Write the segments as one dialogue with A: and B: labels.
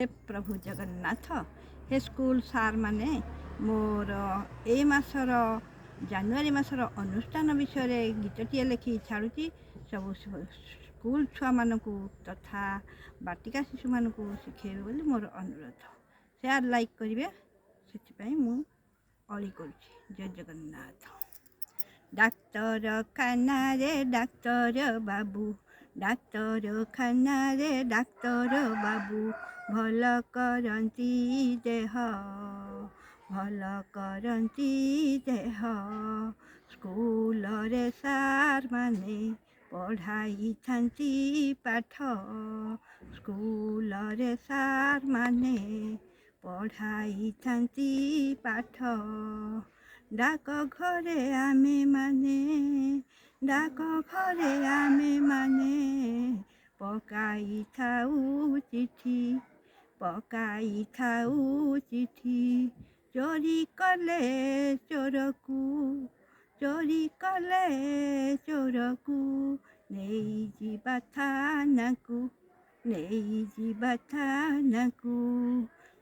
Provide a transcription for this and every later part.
A: हे प्रभु जगन्नाथ हे school सार माने मोर ए मासर January मासर अनुष्ठान विषय गीतटिए लिखि छाड़ुची सब स्कूल छुआ मानकू तथा बाटिका शिशु मानकू शिखेबे बोली मोर अनुरोध। शेयर लाइक करिवे से मु अली करुची। जय जगन्नाथ। डाक्तर खाना रे डाक्तर बाबू, डाक्तर खाना रे डाक्तर बाबू, भल करती देह, भल करती देह। स्कूल रे सार माने पढ़ाई थांती पाठ, स्कूल रे सार माने पढ़ाई थांती पाठ। डाक घरे आमे माने, डाक घरे आमे माने पकाई थाऊ चिठी, पकाई थाऊ चिठी। चोरी कले चोरकू, चोरी कले चोरकू नेई जिबा थानाकू, नेई जिबा थानाकू।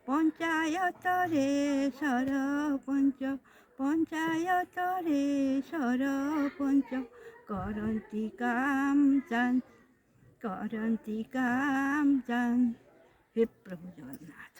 A: पंचायत रे सरपंच, पंचायत रे सरपंच करती काम जान, करती काम जान। हे प्रभु जगन्नाथ।